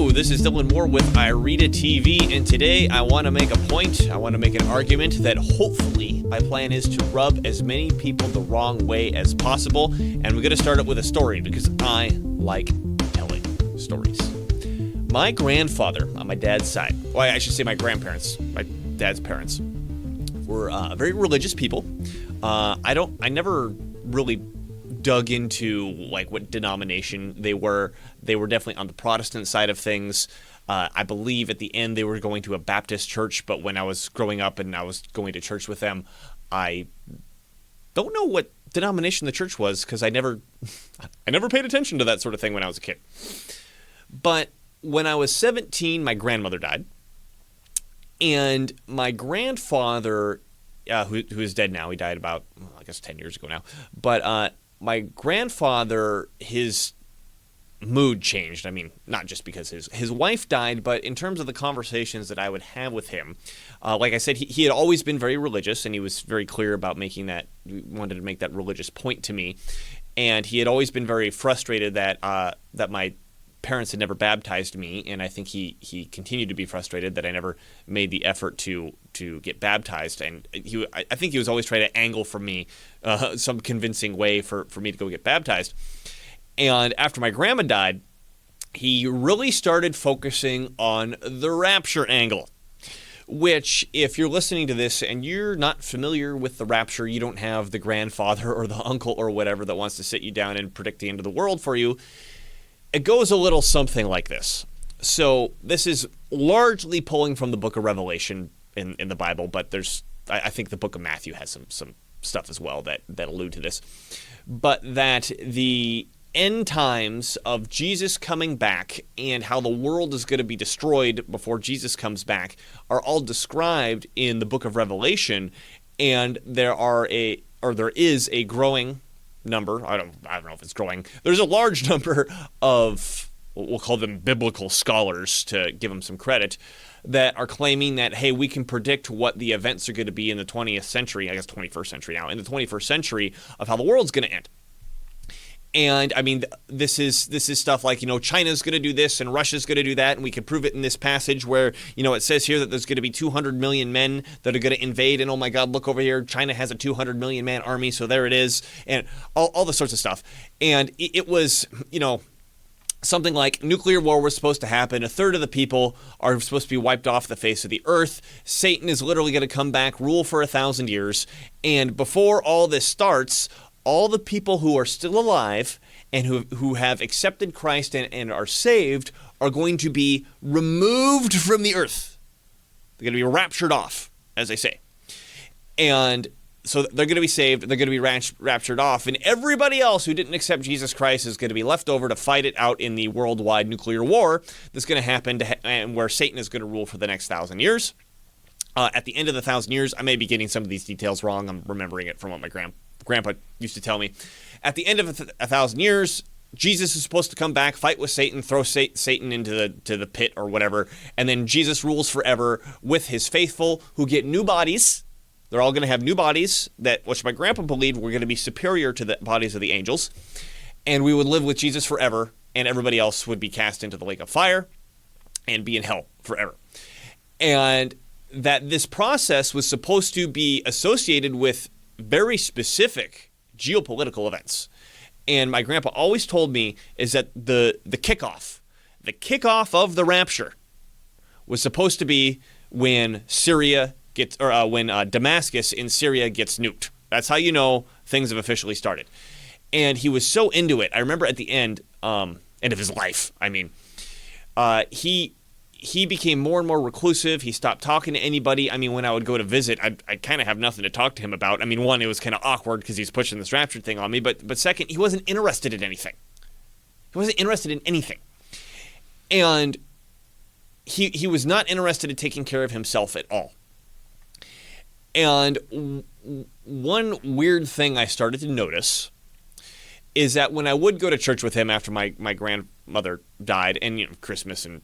This is Dylan Moore with Ireta TV, and today I want to make a point, I want to make an argument that hopefully my plan is to rub as many people the wrong way as possible, and we're going to start it with a story because I like telling stories. My grandfather on my dad's side, well, I should say my grandparents, my dad's parents, were very religious people. I never really dug into like what denomination they were. They were definitely on the Protestant side of things. I believe at the end they were going to a Baptist church, but when I was growing up and I was going to church with them, I don't know what denomination the church was because I never paid attention to that sort of thing when I was a kid. But when I was 17, my grandmother died, and my grandfather, who is dead now, he died about, I guess 10 years ago now, but my grandfather, his mood changed. I mean, not just because his wife died, but in terms of the conversations that I would have with him. Like I said, he had always been very religious, and he was very clear about making that, he wanted to make that religious point to me. And he had always been very frustrated that my parents had never baptized me, and I think he continued to be frustrated that I never made the effort to get baptized. And I think he was always trying to angle for me some convincing way for me to go get baptized. And after my grandma died, he really started focusing on the Rapture Angle, which, if you're listening to this and you're not familiar with the rapture, you don't have the grandfather or the uncle or whatever that wants to sit you down and predict the end of the world for you. It goes a little something like this. So this is largely pulling from the book of Revelation in the Bible, but I think the book of Matthew has some stuff as well that allude to this. But that the end times of Jesus coming back and how the world is going to be destroyed before Jesus comes back are all described in the book of Revelation, and there is a growing number, I don't know if it's growing, there's a large number of, we'll call them biblical scholars to give them some credit, that are claiming that, hey, we can predict what the events are going to be in the 20th century, I guess 21st century now, in the 21st century of how the world's going to end. And I mean, this is stuff like, China's going to do this and Russia's going to do that, and we can prove it in this passage where, it says here that there's going to be 200 million men that are going to invade, and oh my God, look over here, China has a 200 million man army, so there it is, and all the sorts of stuff. And it was, something like nuclear war was supposed to happen, a third of the people are supposed to be wiped off the face of the earth, Satan is literally going to come back, rule for 1,000 years, and before all this starts, all the people who are still alive and who have accepted Christ and are saved are going to be removed from the earth. They're going to be raptured off, as they say. And so they're going to be saved, they're going to be raptured off, and everybody else who didn't accept Jesus Christ is going to be left over to fight it out in the worldwide nuclear war that's going to happen, and where Satan is going to rule for the next 1,000 years. At the end of the 1,000 years, I may be getting some of these details wrong. I'm remembering it from what my grandpa used to tell me. At the end of 1,000 years, Jesus is supposed to come back, fight with Satan, throw Satan into the pit or whatever, and then Jesus rules forever with his faithful who get new bodies. They're all going to have new bodies which my grandpa believed were going to be superior to the bodies of the angels, and we would live with Jesus forever, and everybody else would be cast into the lake of fire and be in hell forever. And that this process was supposed to be associated with very specific geopolitical events. And my grandpa always told me is that the kickoff of the rapture was supposed to be when Damascus in Syria gets nuked. That's how you know things have officially started. And he was so into it. I remember at the end of his life, he became more and more reclusive. He stopped talking to anybody. I mean, when I would go to visit, I'd kind of have nothing to talk to him about. I mean, one, it was kind of awkward because he's pushing this rapture thing on me. But second, he wasn't interested in anything. And he was not interested in taking care of himself at all. And one weird thing I started to notice is that when I would go to church with him after my grandmother died, and Christmas and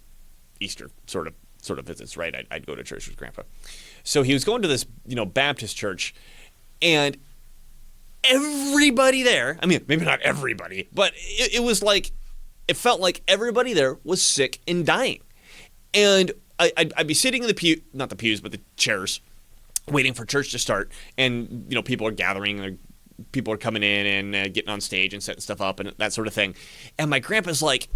Easter sort of visits, right? I'd go to church with Grandpa. So he was going to this, Baptist church, and everybody there, I mean, maybe not everybody, but it was like it felt like everybody there was sick and dying. And I'd be sitting in the pew, not the pews, but the chairs, waiting for church to start. And, people are gathering, people are coming in and getting on stage and setting stuff up and that sort of thing. And my grandpa's like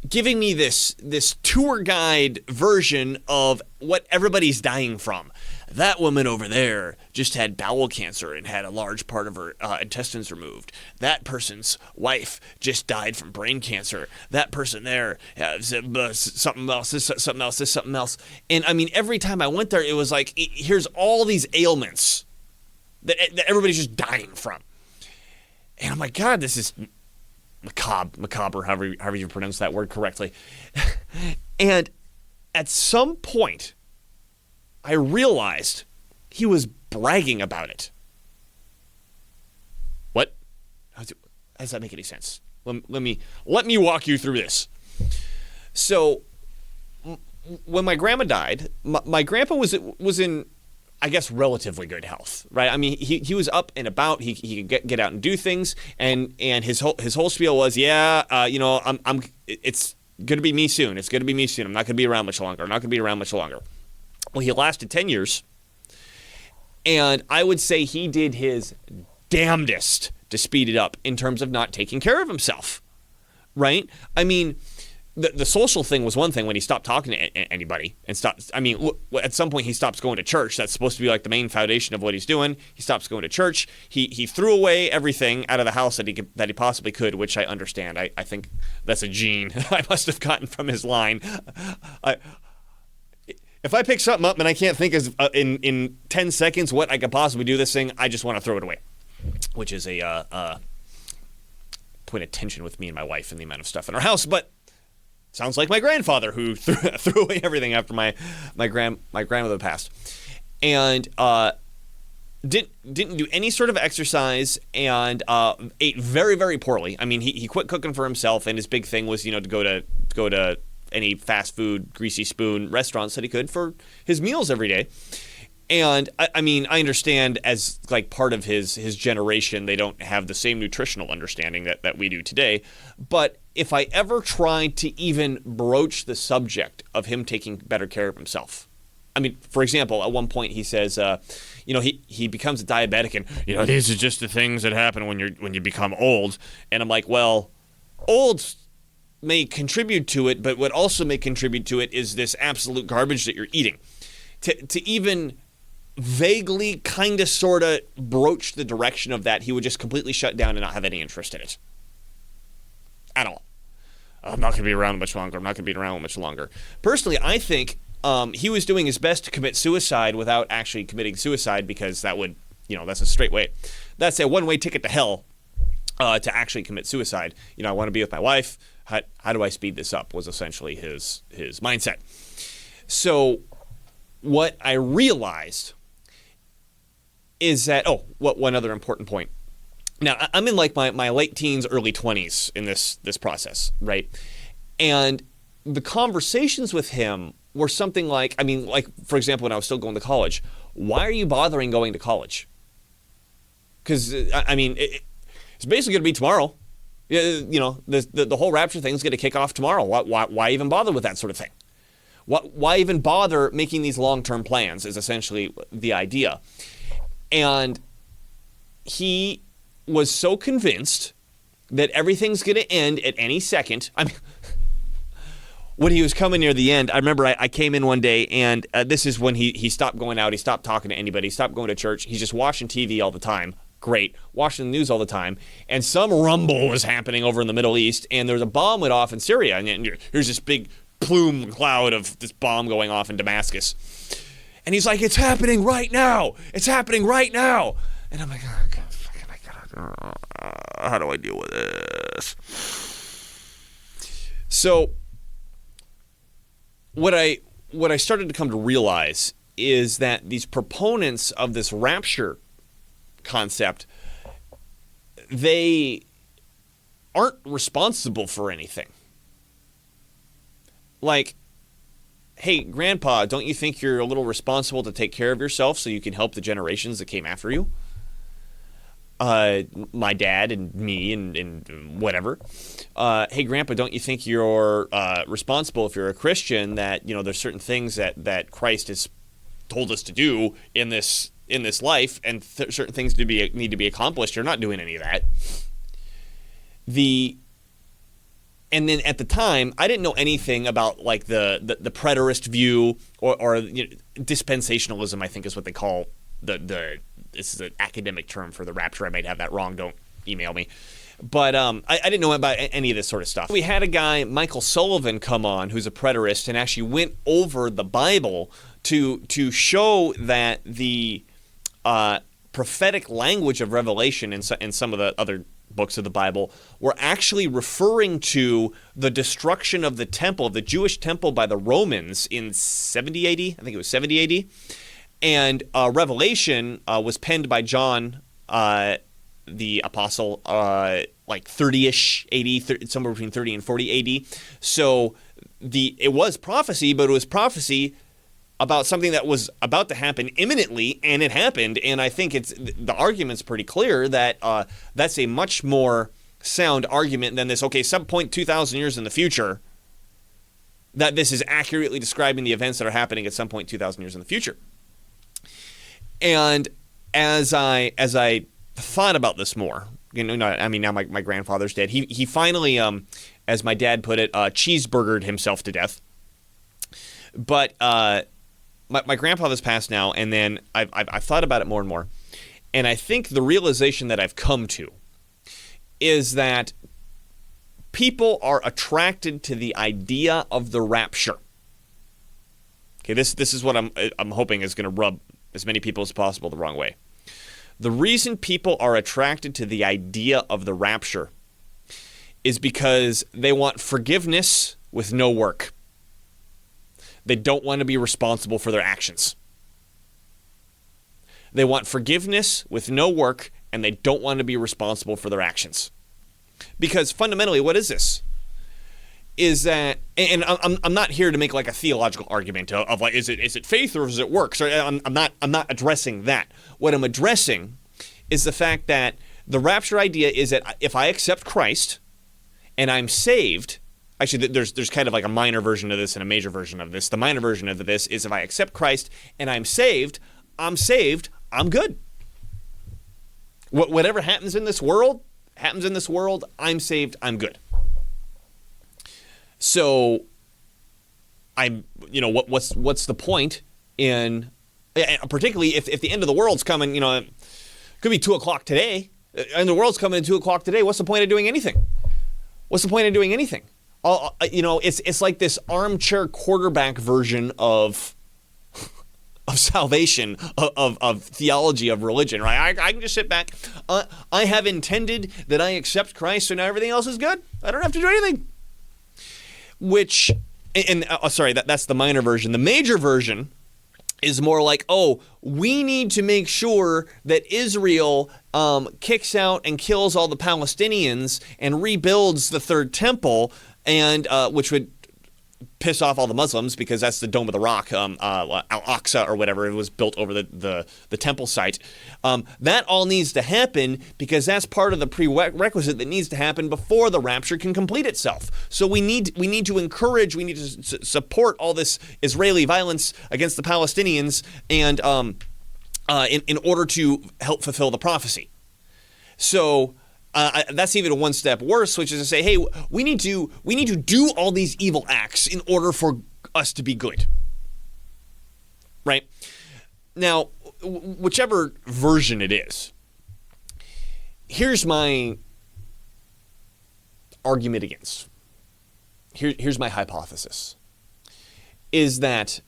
giving me this tour guide version of what everybody's dying from. That woman over there just had bowel cancer and had a large part of her intestines removed. That person's wife just died from brain cancer. That person there has something else. And I mean, every time I went there, it was like, here's all these ailments that everybody's just dying from. And I'm like, God, this is macabre, however you pronounce that word correctly. And at some point, I realized he was bragging about it. What? How does that make any sense? Let me walk you through this. So, when my grandma died, my grandpa was in, I guess, relatively good health, right? I mean, he was up and about. He could get out and do things, and his whole spiel was, it's gonna be me soon. It's gonna be me soon. I'm not gonna be around much longer. Well, he lasted 10 years, and I would say he did his damnedest to speed it up in terms of not taking care of himself, right? I mean, the social thing was one thing when he stopped talking to anybody and stopped. I mean, at some point he stops going to church. That's supposed to be like the main foundation of what he's doing. He stops going to church. He threw away everything out of the house that he possibly could, which I understand. I think that's a gene I must have gotten from his line. If I pick something up and I can't think in 10 seconds what I could possibly do this thing, I just want to throw it away, which is a point of tension with me and my wife and the amount of stuff in our house. But sounds like my grandfather who threw away everything after my grandmother passed, and didn't do any sort of exercise and ate very, very poorly. I mean, he quit cooking for himself, and his big thing was to go to any fast food, greasy spoon restaurants that he could for his meals every day. And I mean, I understand as like part of his generation, they don't have the same nutritional understanding that we do today. But if I ever tried to even broach the subject of him taking better care of himself, I mean, for example, at one point he says, he becomes a diabetic, and these are just the things that happen when you become old. And I'm like, well, old may contribute to it, but what also may contribute to it is this absolute garbage that you're eating. To even vaguely, kind of, sort of broach the direction of that, he would just completely shut down and not have any interest in it. At all. I'm not going to be around much longer. Personally, I think he was doing his best to commit suicide without actually committing suicide, because that would, that's a straight way. That's a one-way ticket to hell, to actually commit suicide. I want to be with my wife. How do I speed this up, was essentially his mindset. So what I realized is that, one other important point. Now, I'm in like my late teens, early 20s in this process, right? And the conversations with him were something like, for example, when I was still going to college, why are you bothering going to college? Because, it's basically going to be tomorrow. The whole Rapture thing's going to kick off tomorrow. Why even bother with that sort of thing? Why even bother making these long-term plans is essentially the idea. And he was so convinced that everything's going to end at any second. When he was coming near the end, I remember I came in one day, and this is when he stopped going out. He stopped talking to anybody. He stopped going to church. He's just watching TV all the time. Great. Watching the news all the time. And some rumble was happening over in the Middle East, and there was a bomb went off in Syria. And here's this big plume cloud of this bomb going off in Damascus. And he's like, it's happening right now. It's happening right now. And I'm like, oh, God, how do I deal with this? So what I started to come to realize is that these proponents of this rapture concept, they aren't responsible for anything. Like, hey, Grandpa, don't you think you're a little responsible to take care of yourself so you can help the generations that came after you? my dad and me and whatever, hey, Grandpa, don't you think you're responsible if you're a Christian that, there's certain things that Christ has told us to do in this life, and certain things need to be accomplished. You're not doing any of that. And then at the time, I didn't know anything about like the preterist view or dispensationalism, I think is what they call this is an academic term for the rapture. I might have that wrong. Don't email me. But I didn't know about any of this sort of stuff. We had a guy, Michael Sullivan, come on, who's a preterist, and actually went over the Bible to show that the prophetic language of Revelation and some of the other books of the Bible were actually referring to the destruction of the temple, the Jewish temple, by the Romans in 70 AD. I think it was 70 AD. And Revelation was penned by John, the apostle, like 30-ish AD, somewhere between 30 and 40 AD. So it was prophecy, but it was prophecy about something that was about to happen imminently, and it happened. And I think the argument's pretty clear that that's a much more sound argument than this, okay, some point 2,000 years in the future, that this is accurately describing the events that are happening at some point 2,000 years in the future. And as I thought about this more, now my grandfather's dead. He finally, as my dad put it, cheeseburgered himself to death. But my grandfather's passed now, and then I've thought about it more and more, and I think the realization that I've come to is that people are attracted to the idea of the rapture. Okay, this is what I'm hoping is going to rub as many people as possible the wrong way. The reason people are attracted to the idea of the rapture is because they want forgiveness with no work. They don't want to be responsible for their actions. They want forgiveness with no work, and they don't want to be responsible for their actions. Because fundamentally, what is this? Is that, and I'm not here to make like a theological argument of like, is it faith or is it works? Or I'm not addressing that. What I'm addressing is the fact that the rapture idea is that if I accept Christ and I'm saved, actually there's kind of like a minor version of this and a major version of this. The minor version of this is if I accept Christ and I'm saved, I'm good. Whatever happens in this world, I'm saved, I'm good. So, what's the point in, particularly if the end of the world's coming, it could be 2 o'clock today, and the world's coming at 2 o'clock today, what's the point of doing anything? It's like this armchair quarterback version of salvation, of theology, of religion, right? I can just sit back. I have intended that I accept Christ, so now everything else is good. I don't have to do anything. That's the minor version. The major version is more like, we need to make sure that Israel kicks out and kills all the Palestinians and rebuilds the third temple, and which would piss off all the Muslims because that's the Dome of the Rock, Al-Aqsa or whatever. It was built over the temple site. That all needs to happen because that's part of the prerequisite that needs to happen before the rapture can complete itself. So we need to support all this Israeli violence against the Palestinians and in order to help fulfill the prophecy. So that's even one step worse, which is to say, hey, we need to do all these evil acts in order for us to be good. Right? Now, whichever version it is, here's my argument against. Here's my hypothesis. Is that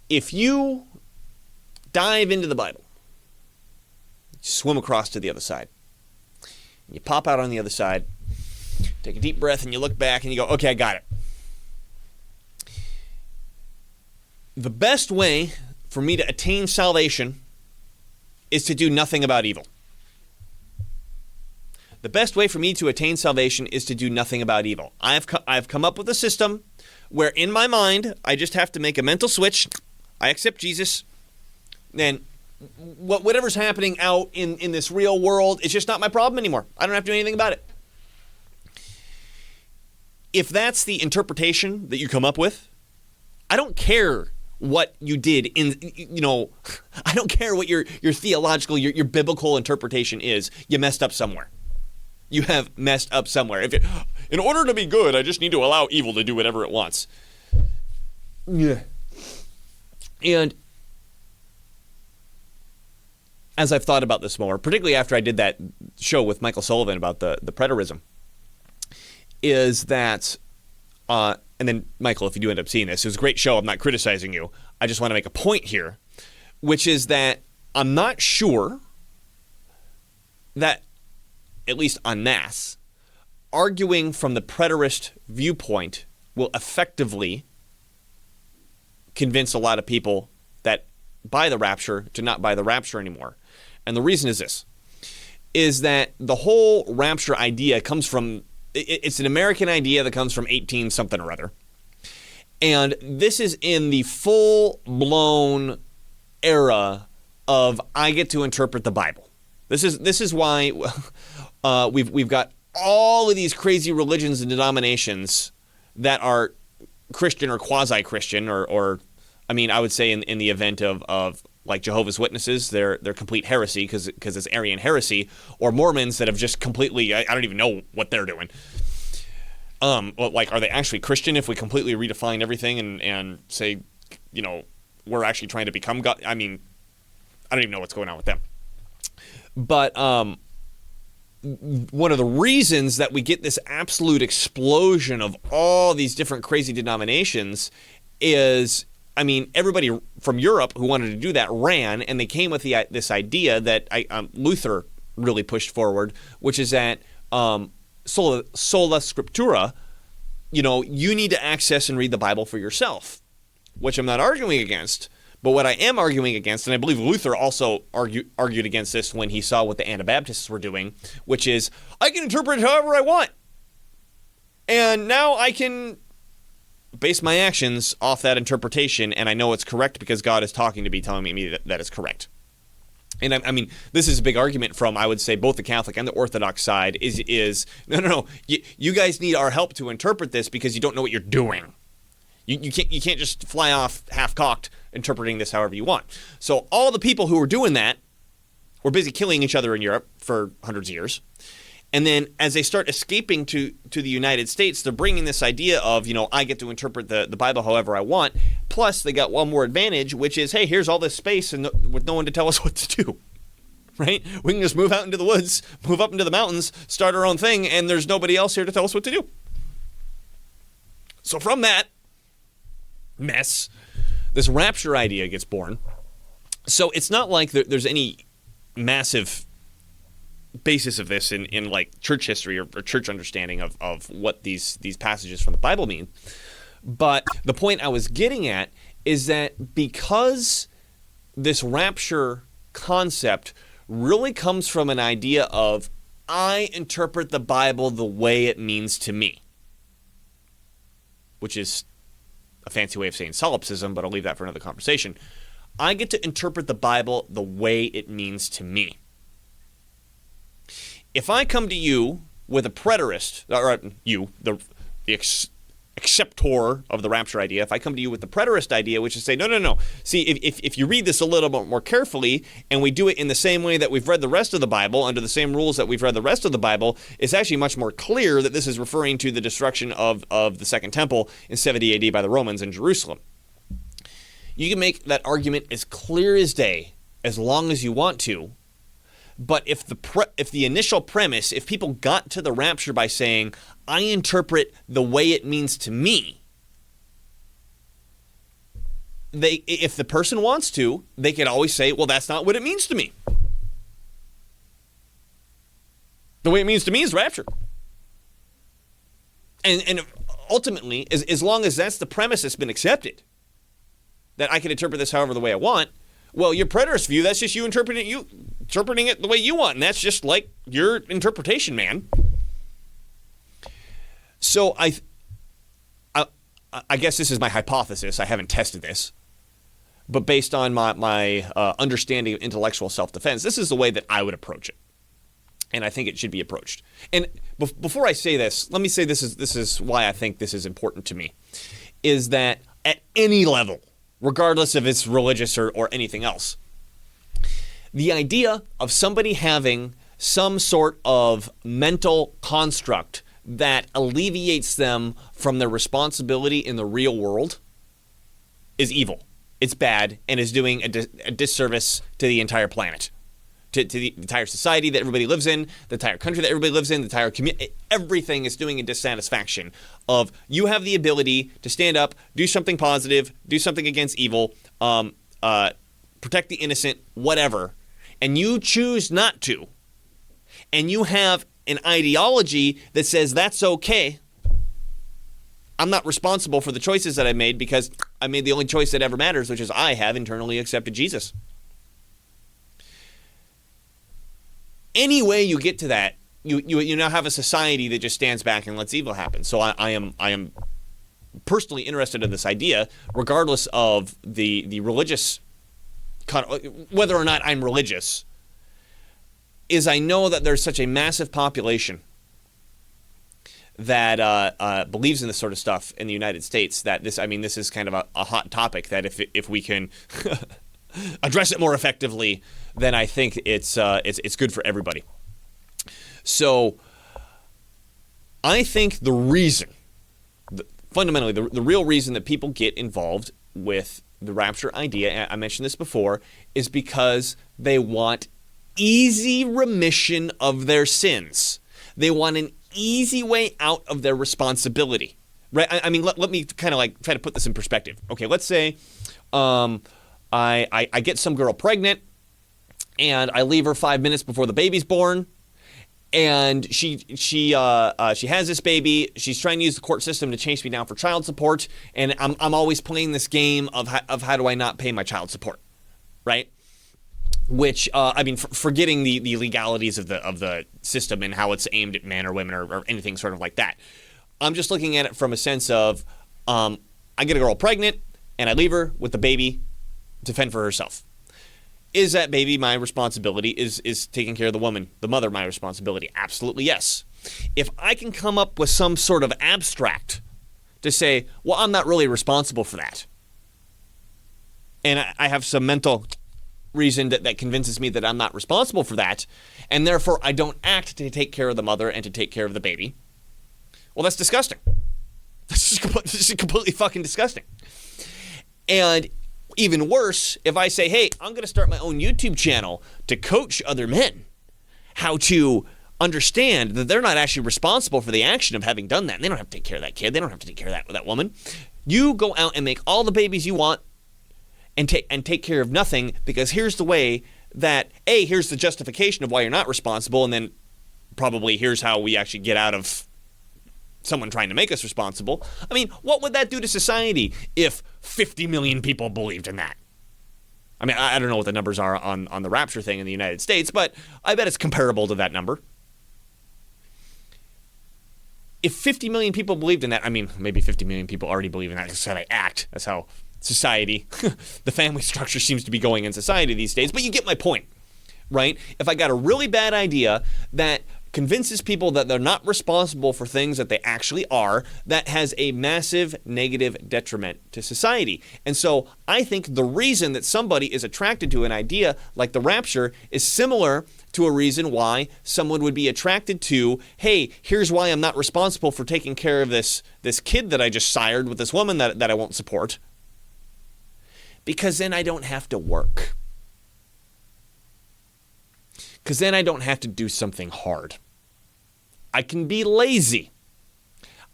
if you dive into the Bible, swim across to the other side, you pop out on the other side, take a deep breath, and you look back and you go, okay, I got it. The best way for me to attain salvation is to do nothing about evil. The best way for me to attain salvation is to do nothing about evil. I've come up with a system where in my mind, I just have to make a mental switch. I accept Jesus. Then whatever's happening out in this real world, it's just not my problem anymore. I don't have to do anything about it. If that's the interpretation that you come up with, I don't care what you did I don't care what your theological, your biblical interpretation is. You messed up somewhere. You have messed up somewhere. In order to be good, I just need to allow evil to do whatever it wants. Yeah. And as I've thought about this more, particularly after I did that show with Michael Sullivan about the preterism, is that, and then Michael, if you do end up seeing this, it was a great show. I'm not criticizing you. I just want to make a point here, which is that I'm not sure that, at least en masse, arguing from the preterist viewpoint will effectively convince a lot of people that buy the rapture to not buy the rapture anymore. And the reason is this, is that the whole rapture idea comes from, it's an American idea that comes from 18 something or other. And this is in the full-blown era of I get to interpret the Bible. This is why we've got all of these crazy religions and denominations that are Christian or quasi-Christian, or I mean, I would say in the event of like Jehovah's Witnesses, they're complete heresy because it's Arian heresy, or Mormons that have just completely, I don't even know what they're doing. Like, are they actually Christian if we completely redefine everything and say, we're actually trying to become God? I mean, I don't even know what's going on with them. But one of the reasons that we get this absolute explosion of all these different crazy denominations is, I mean, everybody from Europe who wanted to do that ran, and they came with this idea that Luther really pushed forward, which is that sola scriptura, you need to access and read the Bible for yourself, which I'm not arguing against. But what I am arguing against, and I believe Luther also argued against this when he saw what the Anabaptists were doing, which is, I can interpret it however I want. And now I can base my actions off that interpretation, and I know it's correct because God is talking to me, telling me that is correct. And I mean, this is a big argument from, I would say, both the Catholic and the Orthodox side is no. You guys need our help to interpret this because you don't know what you're doing. You can't just fly off half-cocked interpreting this however you want. So all the people who were doing that were busy killing each other in Europe for hundreds of years. And then as they start escaping to the United States, they're bringing this idea of, I get to interpret the Bible however I want. Plus, they got one more advantage, which is, hey, here's all this space and with no one to tell us what to do. Right? We can just move out into the woods, move up into the mountains, start our own thing, and there's nobody else here to tell us what to do. So from that mess, this rapture idea gets born. So it's not like there's any massive basis of this in like church history or church understanding of what these passages from the Bible mean. But the point I was getting at is that because this rapture concept really comes from an idea of I interpret the Bible the way it means to me, which is a fancy way of saying solipsism, but I'll leave that for another conversation. I get to interpret the Bible the way it means to me. If I come to you with a preterist, or you, the acceptor of the rapture idea, if I come to you with the preterist idea, which is say, no. See, if you read this a little bit more carefully, and we do it in the same way that we've read the rest of the Bible, under the same rules that we've read the rest of the Bible, it's actually much more clear that this is referring to the destruction of the Second Temple in 70 AD by the Romans in Jerusalem. You can make that argument as clear as day, as long as you want to. But if the initial premise, if people got to the rapture by saying, I interpret the way it means to me, if the person wants to, they can always say, well, that's not what it means to me. The way it means to me is rapture. And ultimately, as long as that's the premise that's been accepted, that I can interpret this however the way I want, well, your preterist view, that's just you interpreting it the way you want, and that's just like your interpretation, man. So I guess this is my hypothesis. I haven't tested this. but based on my understanding of intellectual self-defense, this is the way that I would approach it. And I think it should be approached. And before I say this, let me say this is why I think this is important to me, is that at any level, regardless if it's religious or anything else, the idea of somebody having some sort of mental construct that alleviates them from their responsibility in the real world is evil. It's bad and is doing a disservice to the entire planet. To the entire society that everybody lives in, the entire country that everybody lives in, the entire community, everything is doing a dissatisfaction of you have the ability to stand up, do something positive, do something against evil, protect the innocent, whatever, and you choose not to. And you have an ideology that says that's okay. I'm not responsible for the choices that I made because I made the only choice that ever matters, which is I have internally accepted Jesus. Any way you get to that, you now have a society that just stands back and lets evil happen. So I am personally interested in this idea, regardless of the religious, whether or not I'm religious, is I know that there's such a massive population that believes in this sort of stuff in the United States that this is kind of a hot topic that if we can address it more effectively, then I think it's good for everybody. So I think the reason, fundamentally, the real reason that people get involved with the rapture idea, I mentioned this before, is because they want easy remission of their sins. They want an easy way out of their responsibility. Right? I mean, let me kind of like try to put this in perspective. Okay, let's say I get some girl pregnant and I leave her 5 minutes before the baby's born, and she has this baby. She's trying to use the court system to chase me down for child support, and I'm always playing this game of how do I not pay my child support, right? Which forgetting the legalities of the system and how it's aimed at men or women or anything sort of like that. I'm just looking at it from a sense of I get a girl pregnant and I leave her with the baby to fend for herself. Is that baby my responsibility? Is taking care of the mother my responsibility? Absolutely yes. If I can come up with some sort of abstract to say, well, I'm not really responsible for that, and I have some mental reason that convinces me that I'm not responsible for that, and therefore I don't act to take care of the mother and to take care of the baby, well, that's disgusting. This is completely fucking disgusting. And even worse, if I say, hey, I'm going to start my own YouTube channel to coach other men how to understand that they're not actually responsible for the action of having done that. And they don't have to take care of that kid. They don't have to take care of that woman. You go out and make all the babies you want and take care of nothing, because here's the way that, here's the justification of why you're not responsible, and then probably here's how we actually get out of someone trying to make us responsible. I mean, what would that do to society if 50 million people believed in that? I mean, I don't know what the numbers are on the rapture thing in the United States, but I bet it's comparable to that number. If 50 million people believed in that, I mean, maybe 50 million people already believe in that. That's how they act. That's how society, the family structure seems to be going in society these days. But you get my point, right? If I got a really bad idea that convinces people that they're not responsible for things that they actually are, that has a massive negative detriment to society. And so I think the reason that somebody is attracted to an idea like the rapture is similar to a reason why someone would be attracted to, hey, here's why I'm not responsible for taking care of this kid that I just sired with this woman that I won't support. Because then I don't have to work. Because then I don't have to do something hard. I can be lazy.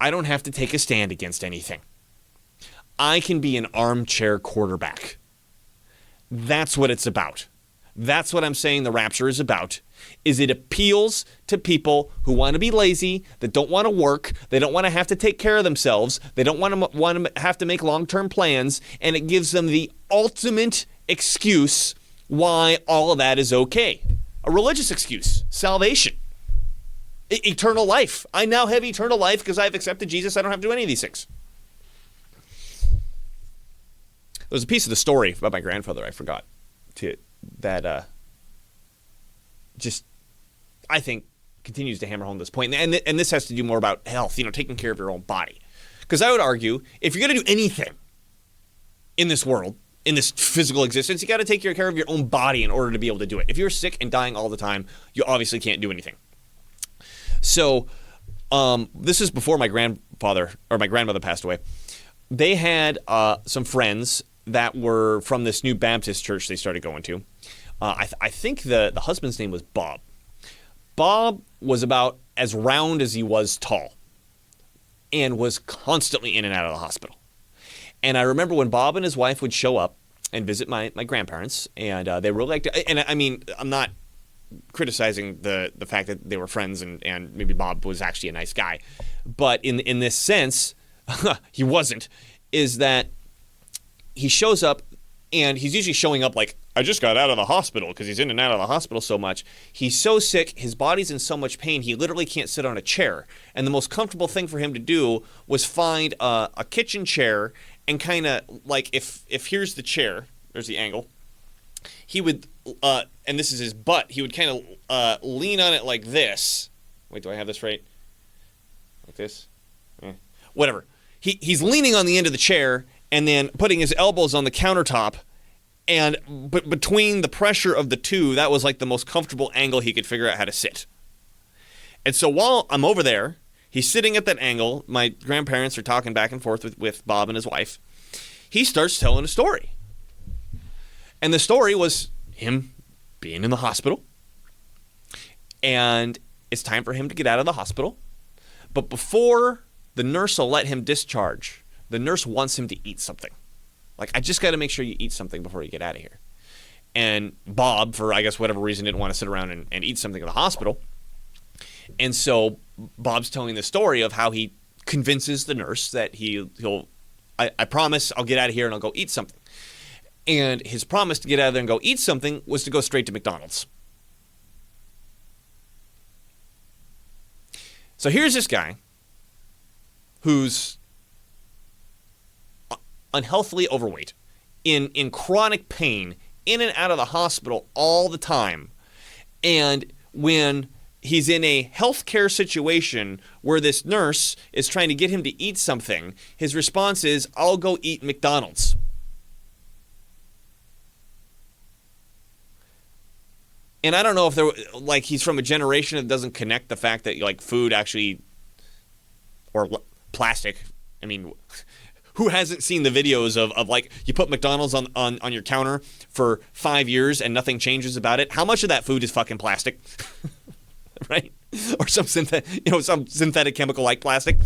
I don't have to take a stand against anything. I can be an armchair quarterback. That's what it's about. That's what I'm saying the rapture is about, is it appeals to people who want to be lazy, that don't want to work, they don't want to have to take care of themselves, they don't want to have to make long-term plans, and it gives them the ultimate excuse why all of that is okay. A religious excuse, salvation, eternal life. I now have eternal life because I've accepted Jesus. I don't have to do any of these things. There's a piece of the story about my grandfather I forgot just, I think, continues to hammer home this point. And this has to do more about health, taking care of your own body. Because I would argue, if you're going to do anything in this world, in this physical existence, you got to take care of your own body in order to be able to do it. If you're sick and dying all the time, you obviously can't do anything. So this is before my grandfather or my grandmother passed away. They had some friends that were from this new Baptist church they started going to. I think the husband's name was Bob. Bob was about as round as he was tall and was constantly in and out of the hospital. And I remember when Bob and his wife would show up and visit my grandparents, and they really liked it. And I mean, I'm not criticizing the fact that they were friends and maybe Bob was actually a nice guy. But in this sense, he wasn't, is that he shows up, and he's usually showing up like, I just got out of the hospital, because he's in and out of the hospital so much. He's so sick, his body's in so much pain, he literally can't sit on a chair. And the most comfortable thing for him to do was find a kitchen chair and kind of like, if here's the chair, there's the angle, he would, and this is his butt, he would kind of lean on it like this. Wait, do I have this right? Like this? Whatever. He's leaning on the end of the chair and then putting his elbows on the countertop. And but between the pressure of the two, that was like the most comfortable angle he could figure out how to sit. And so while I'm over there, he's sitting at that angle. My grandparents are talking back and forth with Bob and his wife. He starts telling a story. And the story was him being in the hospital. And it's time for him to get out of the hospital. But before the nurse will let him discharge, the nurse wants him to eat something. Like, I just got to make sure you eat something before you get out of here. And Bob, for I guess whatever reason, didn't want to sit around and eat something in the hospital. And so Bob's telling the story of how he convinces the nurse that I promise I'll get out of here and I'll go eat something. And his promise to get out of there and go eat something was to go straight to McDonald's. So here's this guy who's unhealthily overweight, in chronic pain, in and out of the hospital all the time. And when he's in a healthcare situation where this nurse is trying to get him to eat something, his response is, I'll go eat McDonald's. And I don't know if he's from a generation that doesn't connect the fact that food actually, or plastic, I mean, who hasn't seen the videos of you put McDonald's on your counter for 5 years and nothing changes about it? How much of that food is fucking plastic? Right? Or some synthetic chemical like plastic.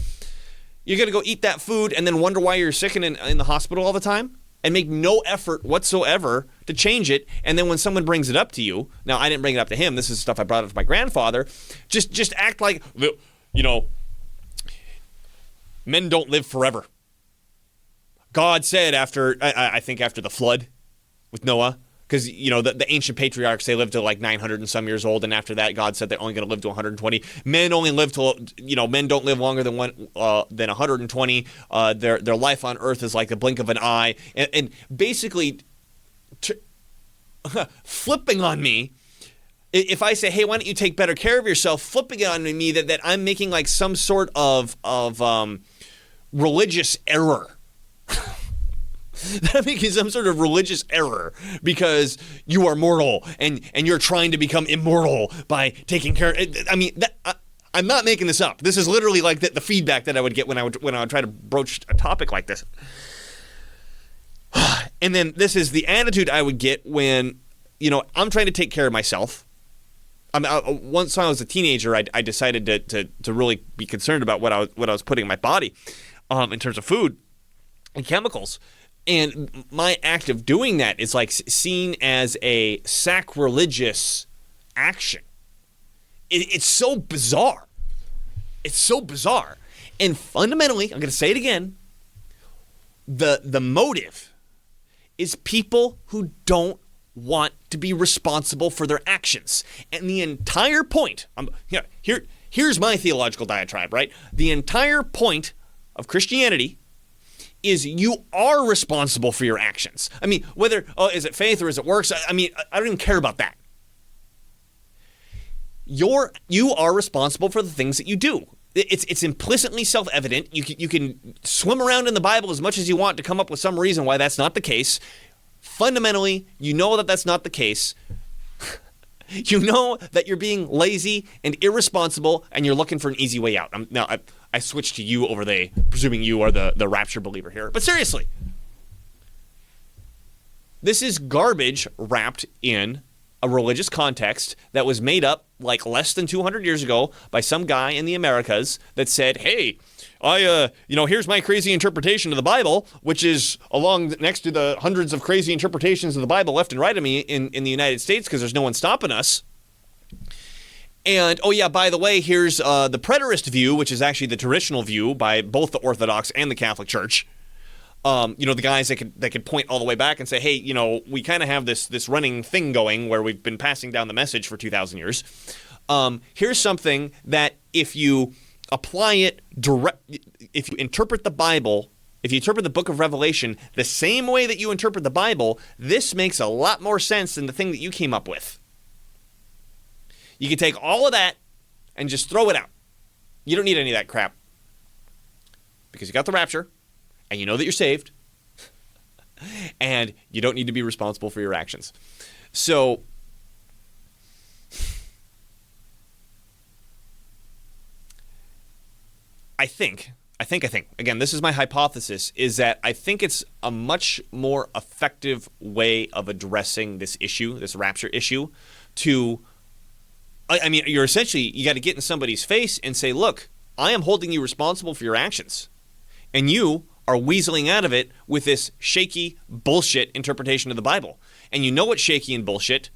You're going to go eat that food and then wonder why you're sick and in the hospital all the time? And make no effort whatsoever to change it. And then when someone brings it up to you, now I didn't bring it up to him, this is stuff I brought up to my grandfather, just act like, men don't live forever. God said I think after the flood with Noah, because, the ancient patriarchs, they lived to 900 and some years old, and after that, God said they're only going to live to 120. Men only live till, men don't live longer than 120. Their life on earth is like the blink of an eye. And basically, flipping on me, if I say, hey, why don't you take better care of yourself, flipping it on me that I'm making some sort of religious error. That I'm making some sort of religious error because you are mortal and you're trying to become immortal by taking care. I mean, I'm not making this up. This is literally the feedback that I would get when I would try to broach a topic like this. And then this is the attitude I would get when I'm trying to take care of myself. Once I was a teenager, I decided to really be concerned about what I was putting in my body, in terms of food and chemicals. And my act of doing that is seen as a sacrilegious action. It's so bizarre. It's so bizarre. And fundamentally, I'm going to say it again, the motive is people who don't want to be responsible for their actions. And the entire point, here's my theological diatribe, right? The entire point of Christianity is you are responsible for your actions. I mean, whether, is it faith or is it works? I mean, I don't even care about that. You are responsible for the things that you do. It's implicitly self-evident. You can swim around in the Bible as much as you want to come up with some reason why that's not the case. Fundamentally, you know that that's not the case. You know that you're being lazy and irresponsible, and you're looking for an easy way out. Now, I switched to you over they, presuming you are the rapture believer here. But seriously, this is garbage wrapped in a religious context that was made up like less than 200 years ago by some guy in the Americas that said, hey, here's my crazy interpretation of the Bible, which is along next to the hundreds of crazy interpretations of the Bible left and right of me in the United States because there's no one stopping us. And, oh yeah, by the way, here's the preterist view, which is actually the traditional view by both the Orthodox and the Catholic Church. The guys that could point all the way back and say, hey, we kind of have this running thing going where we've been passing down the message for 2,000 years. Here's something that if you apply it if you interpret the Bible, if you interpret the book of Revelation the same way that you interpret the Bible, this makes a lot more sense than the thing that you came up with. You can take all of that and just throw it out. You don't need any of that crap. Because you got the rapture, and you know that you're saved, and you don't need to be responsible for your actions. So, I think, again, this is my hypothesis, is that I think it's a much more effective way of addressing this issue, this rapture issue, you're essentially, you got to get in somebody's face and say, look, I am holding you responsible for your actions. And you are weaseling out of it with this shaky bullshit interpretation of the Bible. And you know it's shaky and bullshit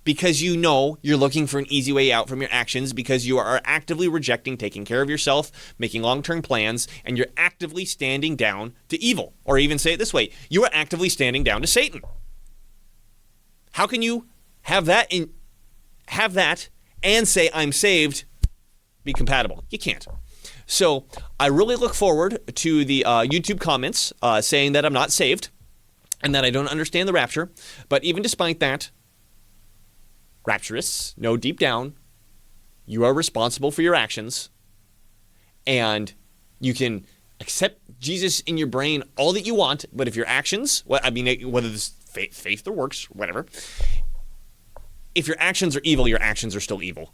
because you know you're looking for an easy way out from your actions because you are actively rejecting taking care of yourself, making long-term plans, and you're actively standing down to evil. Or even say it this way, you are actively standing down to Satan. How can you have that and say I'm saved be compatible? You can't. So I really look forward to the YouTube comments saying that I'm not saved and that I don't understand the rapture. But even despite that, rapturists know deep down you are responsible for your actions, and you can accept Jesus in your brain all that you want, but if your actions, whether it's faith or works, whatever, if your actions are evil, your actions are still evil.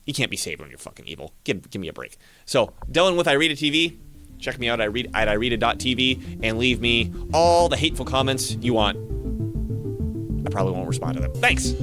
You can't be saved when you're fucking evil. Give me a break. So, Dylan with Ireta TV. Check me out at ireta.tv and leave me all the hateful comments you want. I probably won't respond to them. Thanks.